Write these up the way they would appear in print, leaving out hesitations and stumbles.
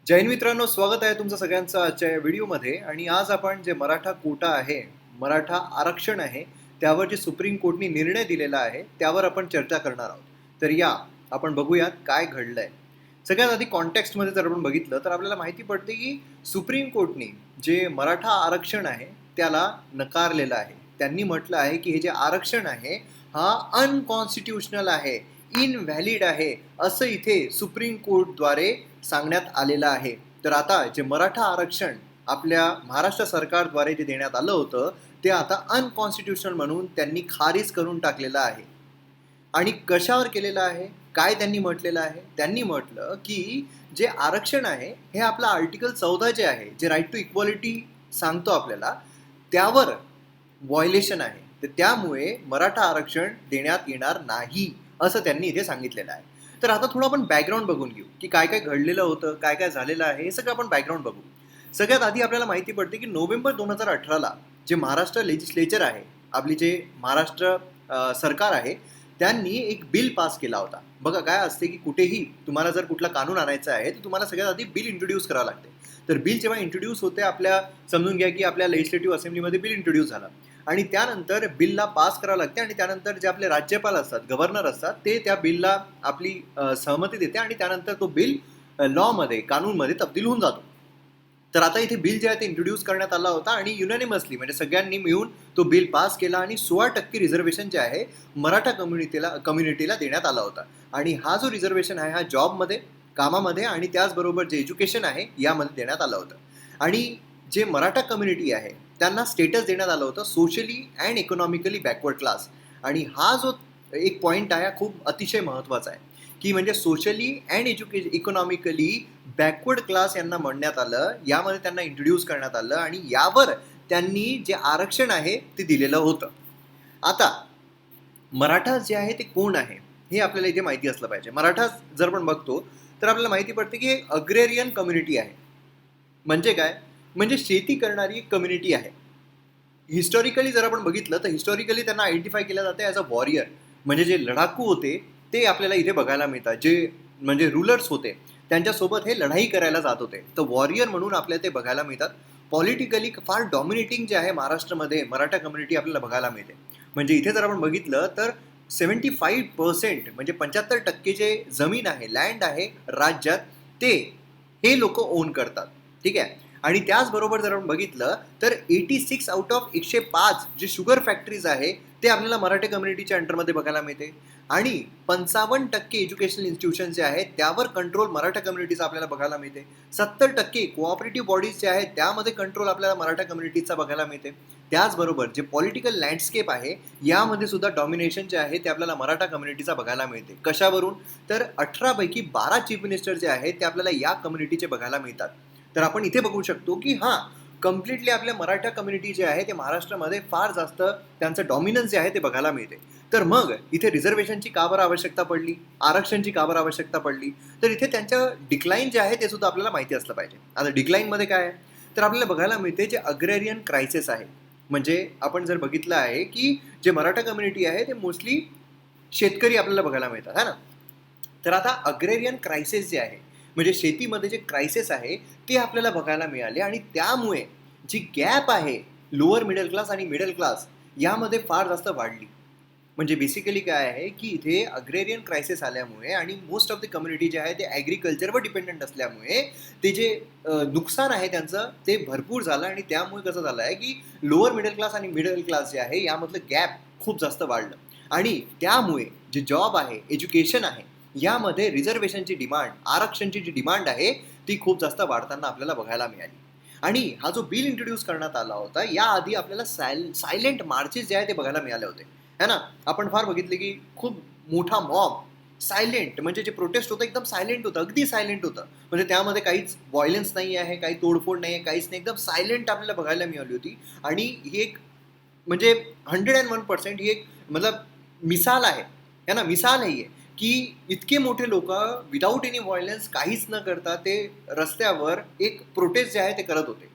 जय हिंद मित्रांनो, स्वागत आहे तुमचं सगळ्यांचं आजच्या या व्हिडिओमध्ये. आणि आज आपण जे मराठा कोटा आहे, मराठा आरक्षण आहे, त्यावर जे सुप्रीम कोर्टने निर्णय दिलेला आहे त्यावर आपण चर्चा करणार आहोत. तर या आपण बघूयात काय घडलंय. सगळ्यात आधी कॉन्टेक्स्टमध्ये जर आपण बघितलं तर आपल्याला माहिती पडते की सुप्रीम कोर्टने जे मराठा आरक्षण आहे त्याला नकारलेलं आहे. त्यांनी म्हटलं आहे की हे जे आरक्षण आहे हा अनकॉन्स्टिट्युशनल आहे, इनव्हॅलिड आहे, असं इथे सुप्रीम कोर्टद्वारे सांगण्यात आलेलं आहे. तर आता जे मराठा आरक्षण आपल्या महाराष्ट्र सरकारद्वारे जे देण्यात आलं होतं ते आता अनकॉन्स्टिट्युशनल म्हणून त्यांनी खारिज करून टाकलेलं आहे. आणि कशावर केलेलं आहे, काय त्यांनी म्हटलेलं आहे? त्यांनी म्हटलं की जे आरक्षण आहे हे आपलं आर्टिकल 14 जे आहे, जे राईट टू इक्वॅलिटी सांगतो आपल्याला, त्यावर व्हायोलेशन आहे. तर त्यामुळे मराठा आरक्षण देण्यात येणार नाही असं त्यांनी इथे सांगितलेलं आहे. तर आता थोडं आपण बॅकग्राऊंड बघून घेऊ की काय काय घडलेलं होतं, काय काय झालेलं आहे, हे सगळं आपण बॅकग्राऊंड बघू. सगळ्यात आधी आपल्याला माहिती पडते की नोव्हेंबर 2018ला जे महाराष्ट्र लेजिस्लेचर आहे, आपली जे महाराष्ट्र सरकार आहे, त्यांनी एक बिल पास केला होता. बघा काय असते की कुठेही तुम्हाला जर कुठला कानून आणायचा आहे तर तुम्हाला सगळ्यात आधी बिल इंट्रोड्यूस करावं लागते. तर बिल जेव्हा इंट्रोड्यूस होते, आपल्या समजून घ्या की आपल्या लेजिस्लेटिव्ह असेंब्लीमध्ये बिल इंट्रोड्यूस झालं आणि त्यानंतर बिलला पास करावं लागते आणि त्यानंतर जे आपले राज्यपाल असतात, गव्हर्नर असतात, ते त्या बिलला आपली सहमती देते आणि त्यानंतर तो बिल लॉमध्ये, कानूनमध्ये तब्दील होऊन जातो. तर आता इथे बिल जे आहे ते इंट्रोड्यूस करण्यात आला होता आणि युनॅनिमसली म्हणजे सगळ्यांनी मिळून तो बिल पास केला आणि 16% रिझर्वेशन जे आहे मराठा कम्युनिटीला देण्यात आला होता. आणि हा जो रिझर्वेशन आहे हा जॉबमध्ये, कामामध्ये आणि त्याचबरोबर जे एज्युकेशन आहे यामध्ये देण्यात आलं होतं. आणि जे मराठा कम्युनिटी आहे त्यांना स्टेटस देण्यात आलं होतं socially and economically backward class. आणि हा जो एक पॉईंट आहे खूप अतिशय महत्त्वाचा आहे की म्हणजे socially and economically backward class यांना म्हणण्यात आलं, यामध्ये त्यांना इंट्रोड्यूस करण्यात आलं आणि यावर त्यांनी जे आरक्षण आहे ते दिलेलं होतं. आता मराठा जे आहे ते कोण आहे हे आपल्याला इथे माहिती असलं पाहिजे. मराठा जर आपण बघतो तर आपल्याला माहिती पडते की अग्रेरियन कम्युनिटी आहे. म्हणजे काय, म्हणजे शेती करणारी कम्युनिटी आहे. हिस्टॉरिकली जर आपण बघितलं तर हिस्टॉरिकली त्यांना आयडेंटिफाय केलं जाते ॲज अ वॉरियर. म्हणजे जे लढाकू होते ते आपल्याला इथे बघायला मिळतात. जे म्हणजे रूलर्स होते त्यांच्यासोबत हे लढाई करायला जात होते, तर वॉरियर म्हणून आपल्याला ते बघायला मिळतात. पॉलिटिकली फार डॉमिनेटिंग जे आहे महाराष्ट्रामध्ये मराठा कम्युनिटी आपल्याला बघायला मिळते. म्हणजे इथे जर आपण बघितलं तर 75% म्हणजे 75% जे जमीन आहे, लँड आहे राज्यात, ते हे लोक ओन करतात. ठीक आहे. आणि त्याचबरोबर जर आपण बघितलं तर 86 आउट ऑफ 105 जे शुगर फॅक्टरीज आहे ते आपल्याला मराठी कम्युनिटीच्या अंडरमध्ये बघायला मिळते. आणि 55% एज्युकेशनल इन्स्टिट्यूशन जे आहेत त्यावर कंट्रोल मराठा कम्युनिटीचा आपल्याला बघायला मिळते. 70% कोऑपरेटिव्ह बॉडीज जे आहेत त्यामध्ये कंट्रोल आपल्याला मराठा कम्युनिटीचा बघायला मिळते. त्याचबरोबर जे पॉलिटिकल लँडस्केप आहे यामध्ये सुद्धा डॉमिनेशन जे आहे ते आपल्याला मराठा कम्युनिटीचा बघायला मिळते. कशावरून, तर 18 पैकी 12 चीफ मिनिस्टर जे आहेत ते आपल्याला या कम्युनिटीचे बघायला मिळतात. तर आपण इथे बघू शकतो की हां, कम्प्लिटली आपल्या मराठा कम्युनिटी जे आहे ते महाराष्ट्रामध्ये फार जास्त त्यांचं डॉमिनन्स जे आहे ते बघायला मिळते. तर मग इथे रिझर्वेशनची का बरं आवश्यकता पडली, आरक्षणची का बरं आवश्यकता पडली, तर इथे त्यांचं डिक्लाईन जे आहे ते सुद्धा आपल्याला माहिती असलं पाहिजे. आता डिक्लाईनमध्ये काय आहे, तर आपल्याला बघायला मिळते जे अग्रेरियन क्रायसिस आहे. म्हणजे आपण जर बघितलं आहे की जे मराठा कम्युनिटी आहे ते मोस्टली शेतकरी आपल्याला बघायला मिळतात, है ना. तर आता अग्रेरियन क्रायसिस जे आहे म्हणजे शेतीमध्ये जे क्रायसिस आहे ते आपल्याला बघायला मिळाले आणि त्यामुळे जी गॅप आहे लोअर मिडल क्लास आणि मिडल क्लास यामध्ये फार जास्त वाढली. म्हणजे बेसिकली काय आहे की इथे अग्रेरियन क्रायसिस आल्यामुळे आणि मोस्ट ऑफ द कम्युनिटी जे आहे ते ॲग्रिकल्चरवर डिपेंडंट असल्यामुळे ते जे नुकसान आहे त्यांचं ते भरपूर झालं. आणि त्यामुळे कसं झालं आहे की लोअर मिडल क्लास आणि मिडल क्लास जे आहे यामधलं गॅप खूप जास्त वाढलं. आणि त्यामुळे जे जॉब आहे, एज्युकेशन आहे, यामध्ये रिझर्वेशनची डिमांड, आरक्षणची जी डिमांड आहे ती खूप जास्त वाढताना आपल्याला बघायला मिळाली. आणि हा जो बिल इंट्रोड्यूस करण्यात आला होता याआधी आपल्याला सायलेंट मार्चेस जे आहे ते बघायला मिळाले होते, है ना. आपण फार बघितले की खूप मोठा मॉब सायलेंट, म्हणजे जे प्रोटेस्ट होतं एकदम सायलेंट होतं, अगदी सायलेंट होतं. म्हणजे त्यामध्ये काहीच व्हायलन्स नाही आहे, काही तोडफोड नाही आहे, काहीच नाही, एकदम सायलेंट आपल्याला बघायला मिळाली होती. आणि ही एक म्हणजे 101% ही एक मतलब मिसाल आहे, है ना, मिसाल आहे की इतके मोठे लोक विदाऊट एनी व्हायलन्स काहीच न करता ते रस्त्यावर एक प्रोटेस्ट जे आहे ते करत होते.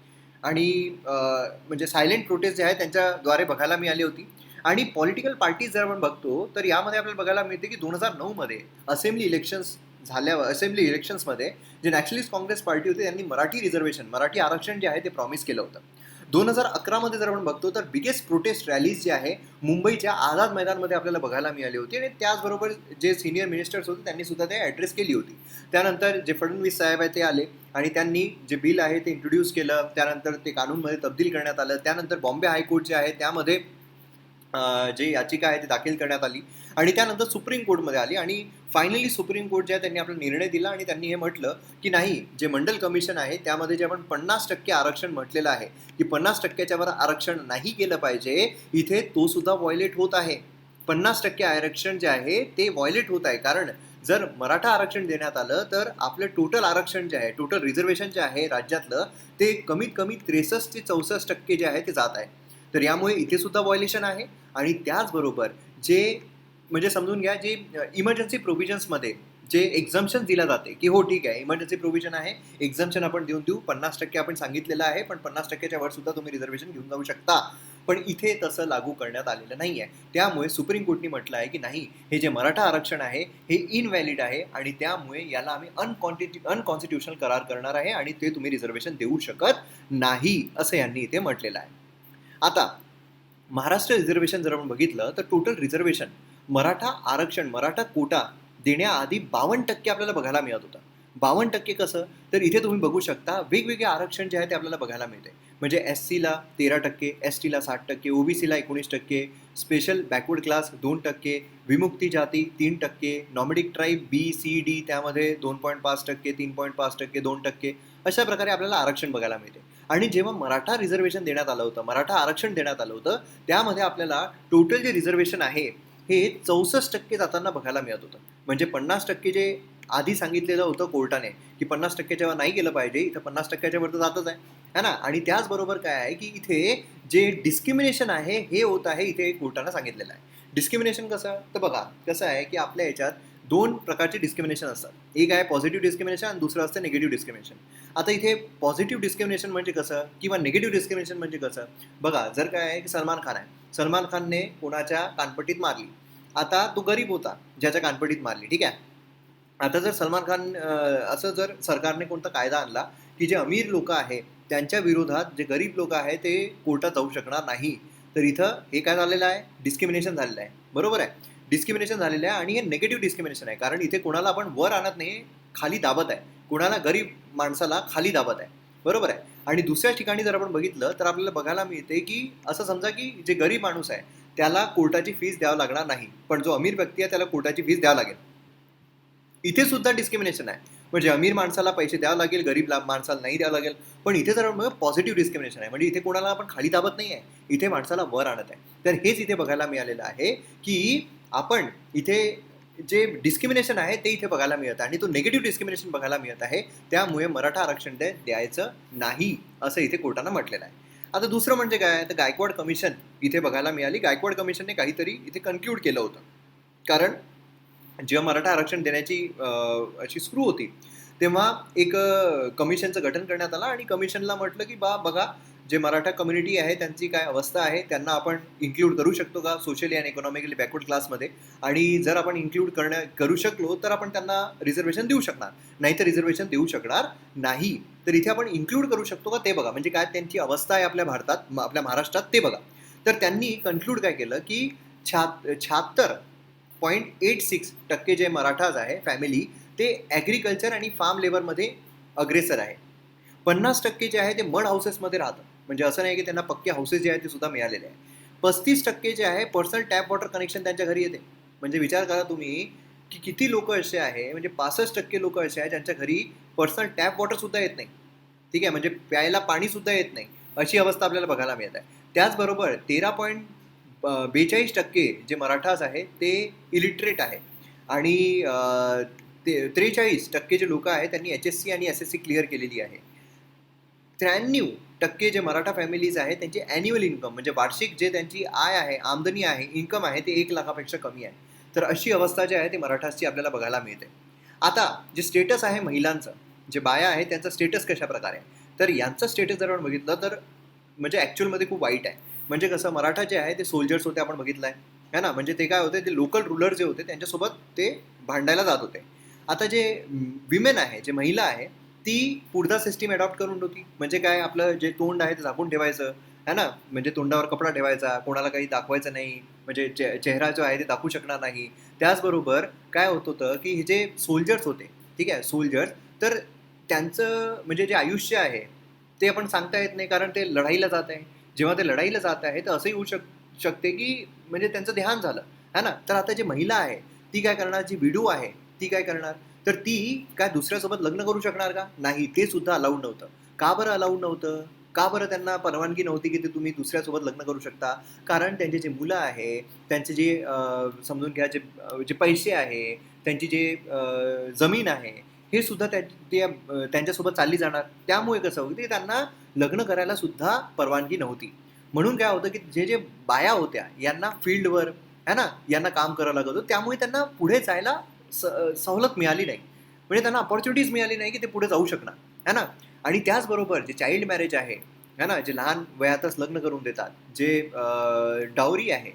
आणि म्हणजे सायलेंट प्रोटेस्ट जे आहे त्यांच्याद्वारे बघायला मिळाली होती. आणि पॉलिटिकल पार्टीज जर आपण बघतो तर यामध्ये आपल्याला बघायला मिळते की 2009 मध्ये असेंब्ली इलेक्शन्स झाल्यावर असेंब्ली इलेक्शन्समध्ये जे नॅशनलिस्ट काँग्रेस पार्टी होती त्यांनी मराठी रिझर्वेशन, मराठी आरक्षण जे आहे ते प्रॉमिस केलं होतं. 2011मध्ये जर आपण बघतो तर बिगेस्ट प्रोटेस्ट रॅलीज जे आहे मुंबईच्या आझाद मैदानमध्ये आपल्याला बघायला मिळाली होती आणि त्याचबरोबर जे सिनियर मिनिस्टर्स होते त्यांनी सुद्धा ते ॲड्रेस केली होती. त्यानंतर जे फडणवीस साहेब आहे ते आले आणि त्यांनी जे बिल आहे ते इंट्रोड्यूस केलं, त्यानंतर ते कानूनमध्ये तब्दील करण्यात आलं. त्यानंतर बॉम्बे हायकोर्ट जे आहे त्यामध्ये जे याचिका आहे ती दाखल करण्यात आली आणि त्यानंतर सुप्रीम कोर्टमध्ये आली आणि फायनली सुप्रीम कोर्ट जे आहे त्यांनी आपला निर्णय दिला आणि त्यांनी हे म्हटलं की नाही, जे मंडल कमिशन आहे त्यामध्ये जे आपण 50% आरक्षण म्हटलेलं आहे की 50%च्या वर आरक्षण नाही केलं पाहिजे, इथे तो सुद्धा व्हायलेट होत आहे. 50% आरक्षण जे आहे ते व्हायलेट होत आहे. कारण जर मराठा आरक्षण देण्यात आलं तर आपलं टोटल आरक्षण जे आहे, टोटल रिझर्वेशन जे आहे राज्यातलं, ते कमीत कमी 63 ते 64% जे आहे ते जात आहे. तर यामुळे इथे सुद्धा व्हायलेशन आहे. आणि त्याचबरोबर जे म्हणजे समजून घ्या, जे इमर्जन्सी प्रोव्हिजन्समध्ये जे एक्झम्पशन दिलं जाते की हो ठीक आहे, इमर्जन्सी प्रोव्हिजन आहे, एक्झम्पशन आपण देऊ 50% आपण सांगितलेलं आहे, पण 50%च्या वर सुद्धा तुम्ही रिझर्वेशन घेऊन जाऊ शकता. पण इथे तसं लागू करण्यात आलेलं नाही आहे. त्यामुळे सुप्रीम कोर्टने म्हटलं आहे की नाही, हे जे मराठा आरक्षण आहे हे इनव्हॅलिड आहे आणि त्यामुळे याला आम्ही अनकॉन्स्टिट्युशनल करार करणार आहे आणि ते तुम्ही रिझर्वेशन देऊ शकत नाही, असं यांनी इथे म्हटलेलं आहे. आता महाराष्ट्र रिझर्वेशन जर आपण बघितलं तर टोटल रिझर्वेशन मराठा आरक्षण, मराठा कोटा देण्याआधी 52% आपल्याला बघायला मिळत होतं. 52% कसं, तर इथे तुम्ही बघू शकता वेगवेगळे आरक्षण जे आहे ते आपल्याला बघायला मिळते. म्हणजे SCला 13%, STला 60%, OBCला 19%, स्पेशल बॅकवर्ड क्लास 2%, विमुक्ती जाती 3%, नॉमॅडिक ट्राईब BCD त्यामध्ये 2.5%, 3.5%, 2%, अशा प्रकारे आपल्याला आरक्षण बघायला मिळते. आणि जेव्हा मराठा रिझर्वेशन देण्यात आलं होतं, मराठा आरक्षण देण्यात आलं होतं, त्यामध्ये आपल्याला टोटल जे रिझर्वेशन आहे हे 64% जाताना बघायला मिळत होतं. म्हणजे 50% जे आधी सांगितलेलं होतं कोर्टाने की 50%च्या नाही केलं पाहिजे, इथं 50%च्या वर तर जातच आहे ना. आणि त्याचबरोबर काय आहे की इथे जे डिस्क्रिमिनेशन आहे हे होत आहे, इथे कोर्टानं सांगितलेलं आहे. डिस्क्रिमिनेशन कसं, तर बघा कसं आहे की आपल्या याच्यात 2 प्रकारचे डिस्क्रिमिनेशन असतात. एक आहे पॉझिटिव्ह डिस्क्रिमिनेशन आणि दुसरं असतं निगेटिव्ह डिस्क्रिमिनेशन. आता इथे पॉझिटिव्ह डिस्क्रिमिनेशन म्हणजे कसं किंवा निगेटिव्ह डिस्क्रिमिनेशन म्हणजे कसं, बघा जर काय आहे की सलमान खान आहे, सलमान खानने कोणाच्या कानपट्टीत मारली. आता तो गरीब होता ज्याच्या कानपट्टीत मारली, ठीक आहे. आता जर सलमान खान असं जर सरकारने कोणता कायदा आणला की जे अमीर लोक आहे त्यांच्या विरोधात जे गरीब लोक आहे ते कोर्टात जाऊ शकणार नाही, तर इथं हे काय झालेलं आहे, डिस्क्रिमिनेशन झालेलं आहे. बरोबर आहे, डिस्क्रिमिनेशन झालेलं आहे आणि हे निगेटिव्ह डिस्क्रिमिनेशन आहे. कारण इथे कोणाला आपण वर आणत नाही, खाली दाबत आहे, कोणाला गरीब माणसाला खाली दाबत आहे. बरोबर आहे. आणि दुसऱ्या ठिकाणी जर आपण बघितलं तर आपल्याला बघायला मिळते की असं समजा की जे गरीब माणूस आहे त्याला कोर्टाची फीस द्यावं लागणार नाही, पण जो अमीर व्यक्ती आहे त्याला कोर्टाची फीस द्यावं लागेल. इथे सुद्धा डिस्क्रिमिनेशन आहे. म्हणजे अमीर माणसाला पैसे द्यावं लागेल, गरीब माणसाला नाही द्यावं लागेल. पण इथे जर पॉझिटिव्ह डिस्क्रिमिनेशन आहे, म्हणजे इथे कोणाला आपण खाली दाबत नाही आहे, इथे माणसाला वर आणत आहे. तर हेच इथे बघायला मिळालेलं आहे की आपण इथे जे डिस्क्रिमिनेशन आहे ते इथे बघायला मिळत आहे आणि तो निगेटिव्ह डिस्क्रिमिनेशन बघायला मिळत आहे. त्यामुळे मराठा आरक्षण द्यायचं नाही असं इथे कोर्टानं म्हटलेलं आहे. आता दुसरं म्हणजे काय, तर गायकवाड कमिशन इथे बघायला मिळाली. गायकवाड कमिशनने काहीतरी इथे कन्क्लूड केलं होतं. कारण जेव्हा मराठा आरक्षण देण्याची अशी सुरू होती तेव्हा एक कमिशनचं गठन करण्यात आलं आणि कमिशनला म्हटलं की बघा जे मराठा कम्युनिटी आहे त्यांची काय अवस्था आहे, त्यांना आपण इन्क्लूड करू शकतो का सोशली अँड इकॉनॉमिकली बॅकवर्ड क्लासमध्ये, आणि जर आपण इन्क्लूड करू शकलो तर आपण त्यांना रिझर्वेशन देऊ शकणार, नाही तर रिझर्वेशन देऊ शकणार नाही. तर इथे आपण इन्क्लूड करू शकतो का ते बघा, म्हणजे काय त्यांची अवस्था आहे आपल्या भारतात, आपल्या महाराष्ट्रात ते बघा. तर त्यांनी कन्क्लूड काय केलं की 76.86% जे मराठाज आहे फॅमिली ते ॲग्रिकल्चर आणि फार्म लेबरमध्ये अग्रेसर आहे. 50% जे आहे ते मड हाऊसेसमध्ये राहतात, म्हणजे असं नाही की त्यांना पक्के हाऊसेस जे आहेत ते सुद्धा मिळालेले आहे. 35% जे आहे पर्सनल टॅप वॉटर कनेक्शन त्यांच्या घरी येते. म्हणजे विचार करा तुम्ही की किती लोक असे आहे, म्हणजे 65% लोक असे आहेत ज्यांच्या घरी पर्सनल टॅप वॉटर सुद्धा येत नाही. ठीक आहे, म्हणजे प्यायला पाणी सुद्धा येत नाही, अशी अवस्था आपल्याला बघायला मिळत आहे. त्याचबरोबर 13.42% जे मराठास आहे ते इलिटरेट आहे आणि 43% जे लोक आहेत त्यांनी HSC आणि SSC क्लिअर केलेली आहे. 93% जे मराठा फॅमिलीज आहेत त्यांची ॲन्युअल इन्कम म्हणजे वार्षिक जे त्यांची आय आहे, आमदनी आहे, इन्कम आहे ते 1 लाखापेक्षा कमी आहे. तर अशी अवस्था जी आहे ती मराठाची आपल्याला बघायला मिळते. आता जे स्टेटस आहे महिलांचं, जे बाया आहे त्यांचं स्टेटस कशा प्रकारे आहे, तर यांचं स्टेटस जर आपण बघितलं तर म्हणजे ॲक्च्युअलमध्ये खूप वाईट आहे. म्हणजे कसं, मराठा जे आहे ते सोल्जर्स होते, आपण बघितलं आहे ना. म्हणजे ते काय होते, ते लोकल रूलर जे होते त्यांच्यासोबत ते भांडायला जात होते आता जे विमेन आहे, जे महिला आहे, ती पुढचा सिस्टीम अडॉप्ट करून होती. म्हणजे काय, आपलं जे तोंड आहे ते झाकून ठेवायचं है ना, म्हणजे तोंडावर कपडा ठेवायचा, कोणाला काही दाखवायचं नाही, म्हणजे चेहरा जो आहे ते दाखवू शकणार नाही. त्याचबरोबर काय होत होतं की हे जे सोल्जर्स होते, ठीक आहे, सोल्जर्स, तर त्यांचं म्हणजे जे आयुष्य आहे ते आपण सांगता येत नाही, कारण ते लढाईला जात आहे. जेव्हा ते लढाईला जात आहे तर असंही होऊ शकते की म्हणजे त्यांचं देहांत झालं है ना. तर आता जी महिला आहे ती काय करणार, जी विडू आहे ती काय करणार, तर ती काय दुसऱ्यासोबत लग्न करू शकणार का? नाही, ते सुद्धा अलाउड नव्हतं. का बरं अलाउड नव्हतं? का बरं त्यांना परवानगी नव्हती की ते तुम्ही दुसऱ्यासोबत लग्न करू शकता? कारण त्यांचे जे मुलं आहे, त्यांचे जे समजून घ्या, जे पैसे आहे, त्यांची जे जमीन आहे, हे सुद्धा त्यांच्यासोबत चालली जाणार. त्यामुळे कसं होतं की त्यांना लग्न करायला सुद्धा परवानगी नव्हती. म्हणून काय होतं की जे बाया होत्या यांना फील्डवर है ना, यांना काम करावं लागत होतं. त्यामुळे त्यांना पुढे जायला सवलत मिळाली नाही. म्हणजे त्यांना अपॉर्च्युनिटीज मिळाली नाही की ते पुढे जाऊ शकणार है ना. आणि त्याचबरोबर जे चाइल्ड मॅरेज आहे है ना, जे लहान वयातच लग्न करून देतात, जे डावरी आहे,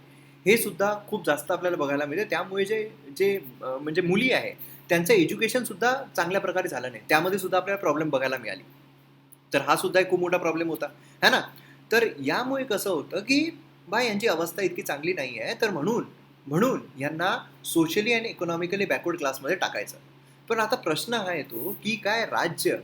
हे सुद्धा खूप जास्त आपल्याला बघायला मिळते. त्यामुळे जे जे म्हणजे मुली आहे त्यांचं एज्युकेशन सुद्धा चांगल्या प्रकारे झालं नाही. त्यामध्ये सुद्धा आपल्याला प्रॉब्लेम बघायला मिळाली. तर हा सुद्धा एक खूप मोठा प्रॉब्लेम होता है ना. तर यामुळे कसं होतं की बा यांची अवस्था इतकी चांगली नाही आहे, तर म्हणून म्हणून यांना सोशली आणि इकॉनॉमिकली बॅकवर्ड क्लासमध्ये टाकायचं. पण आता प्रश्न हा येतो की काय राज्य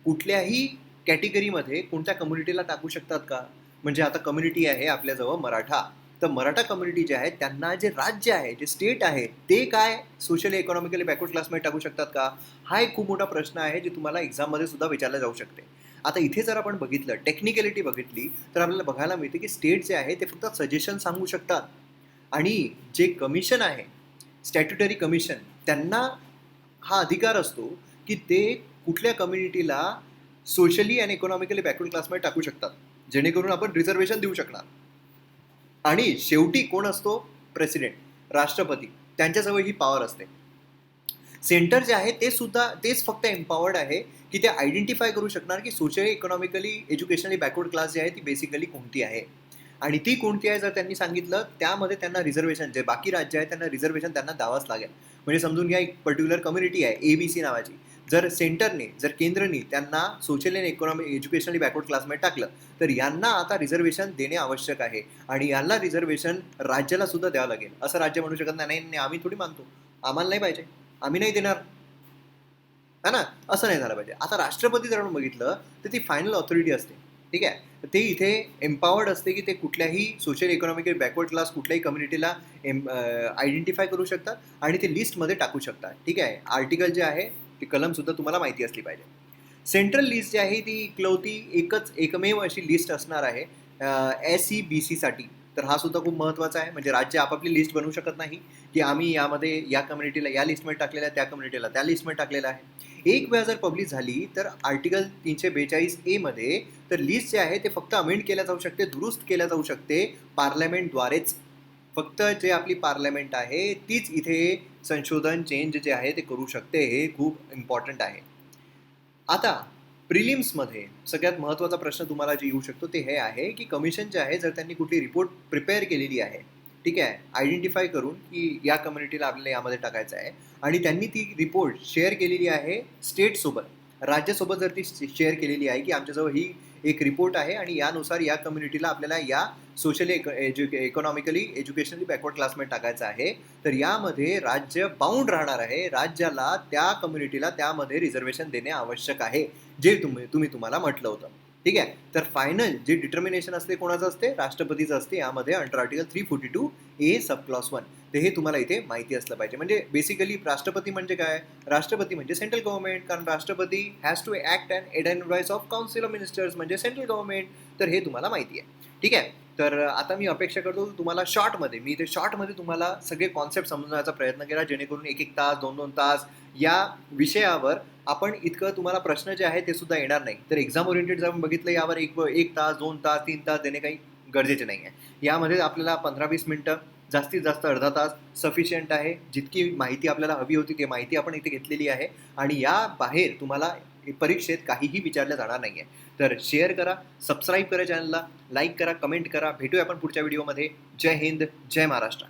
कुठल्याही कॅटेगरीमध्ये कोणत्या कम्युनिटीला टाकू शकतात का? म्हणजे आता कम्युनिटी आहे आपल्याजवळ मराठा, तर मराठा कम्युनिटी जे आहे त्यांना जे राज्य आहे, जे स्टेट आहे, ते काय सोशली इकॉनॉमिकली बॅकवर्ड क्लासमध्ये टाकू शकतात का? हा एक खूप मोठा प्रश्न आहे, जे तुम्हाला एक्झाममध्ये सुद्धा विचारला जाऊ शकते. आता इथे जर आपण बघितलं, टेक्निकॅलिटी बघितली, तर आपल्याला बघायला मिळते की स्टेट जे आहे ते फक्त सजेशन सांगू शकतात. आणि जे कमिशन आहे, स्टॅट्युटरी कमिशन, त्यांना हा अधिकार असतो की ते कुठल्या कम्युनिटीला सोशली आणि इकॉनॉमिकली बॅकवर्ड क्लासमध्ये टाकू शकतात, जेणेकरून आपण रिझर्वेशन देऊ शकणार. आणि शेवटी कोण असतो? प्रेसिडेंट, राष्ट्रपती, त्यांच्याजवळ ही पॉवर असते. सेंटर जे आहे ते सुद्धा तेच फक्त एम्पॉवर्ड आहे की ते आयडेंटिफाय करू शकणार की socially economically educationally backward class जी आहे ती बेसिकली कोणती आहे. आणि ती कोणती आहे जर त्यांनी सांगितलं, त्यामध्ये त्यांना रिझर्वेशन, जे बाकी राज्य आहे त्यांना रिझर्वेशन त्यांना द्यावंच लागेल. म्हणजे समजून घ्या, एक पर्टिक्युलर कम्युनिटी आहे ABC नावाची, जर सेंटरने, जर केंद्रने त्यांना सोशल आणि इकॉनॉमिक एज्युकेशनली बॅकवर्ड क्लासमध्ये टाकलं, तर यांना आता रिझर्वेशन देणे आवश्यक आहे. आणि यांना रिझर्वेशन राज्याला सुद्धा द्यावं लागेल. असं राज्य म्हणू शकत नाही, नाही आम्ही थोडी मानतो, आम्हाला नाही पाहिजे, आम्ही नाही देणार है ना. असं नाही झालं पाहिजे. आता राष्ट्रपती जर आपण बघितलं तर ती फायनल ऑथॉरिटी असते, ठीक आहे. ते इथे एम्पॉवर्ड असते की ते कुठल्याही सोशल इकॉनॉमिकल बॅकवर्ड क्लास कुठल्याही कम्युनिटीला आयडेंटिफाय करू शकतात आणि ते लिस्टमध्ये टाकू शकतात, ठीक आहे. आर्टिकल जे आहे ते कलम सुद्धा तुम्हाला माहिती असली पाहिजे. सेंट्रल लिस्ट जी आहे ती एकमेव अशी लिस्ट असणार आहे SEBC साठी. तर हा सुद्धा खूप महत्त्वाचा आहे. म्हणजे राज्य आपापली लिस्ट बनवू शकत नाही की आम्ही यामध्ये या कम्युनिटीला या लिस्टमध्ये टाकलेलं आहे, त्या कम्युनिटीला त्या लिस्टमध्ये टाकलेलं आहे. एक वेळा जर पब्लिश झाली तर आर्टिकल 342A मध्ये तर लिस्ट जे आहे ते फक्त अमेंड केल्या जाऊ शकते, दुरुस्त केल्या जाऊ शकते पार्लमेंटद्वारेच. फक्त जे आपली पार्लमेंट आहे तीच इथे संशोधन चेंज जे आहे ते करू शकते. हे खूप इम्पॉर्टंट आहे. आता प्रिलिम्समध्ये सगळ्यात महत्त्वाचा प्रश्न तुम्हाला जे येऊ शकतो ते हे आहे की कमिशन जे आहे, जर त्यांनी कुठली रिपोर्ट प्रिपेअर केलेली आहे, ठीक आहे, आयडेंटिफाय करून की या कम्युनिटीला आपल्याला यामध्ये टाकायचं आहे, आणि त्यांनी ती रिपोर्ट शेअर केलेली आहे स्टेटसोबत, राज्यासोबत जर ती शेअर केलेली आहे की आमच्याजवळ ही एक रिपोर्ट आहे आणि यानुसार या कम्युनिटीला आपल्याला या सोशली इकॉनॉमिकली एज्युकेशनली बॅकवर्ड क्लासमध्ये टाकायचं आहे, तर यामध्ये राज्य बाउंड राहणार आहे. राज्याला त्या कम्युनिटीला त्यामध्ये रिझर्वेशन देणे आवश्यक आहे, जे तुम्हाला म्हटलं होतं, ठीक आहे. तर फायनल जे डिटर्मिनेशन असते कोणाचं असते? राष्ट्रपतीचं असते, यामध्ये under article 342A sub clause 1. तर हे तुम्हाला इथे माहिती असलं पाहिजे. म्हणजे बेसिकली राष्ट्रपती म्हणजे काय? राष्ट्रपती म्हणजे सेंट्रल गव्हर्नमेंट, कारण राष्ट्रपती has to act and advice of council of ministers म्हणजे सेंट्रल गव्हर्नमेंट. तर हे तुम्हाला माहिती आहे, ठीक आहे. तर आता मी अपेक्षा करतो तुम्हाला शॉर्टमध्ये तुम्हाला सगळे कॉन्सेप्ट समजण्याचा प्रयत्न केला, जेणेकरून 1-1 तास 2-2 तास या विषयावर आपण इतकं तुम्हाला प्रश्न जे आहे ते सुद्धा येणार नाही. तर एक्झाम ओरिएंटेड जर बघितलं, यावर 1 तास 2 तास 3 तास देणे काही गरजेचे नाही आहे. यामध्ये आपल्याला 15-20 मिनटं, जास्तीत जास्त अर्धा तास सफिशियंट आहे. जितकी माहिती आपल्याला हवी होती ती माहिती आपण इथे घेतलेली आहे, आणि या बाहेर तुम्हाला परीक्षेत काहीही विचारलं जाणार नाही आहे. तर शेअर करा, सबस्क्राईब करा चॅनलला, लाईक करा, कमेंट करा. भेटूया आपण पुढच्या व्हिडिओमध्ये. जय हिंद, जय महाराष्ट्र.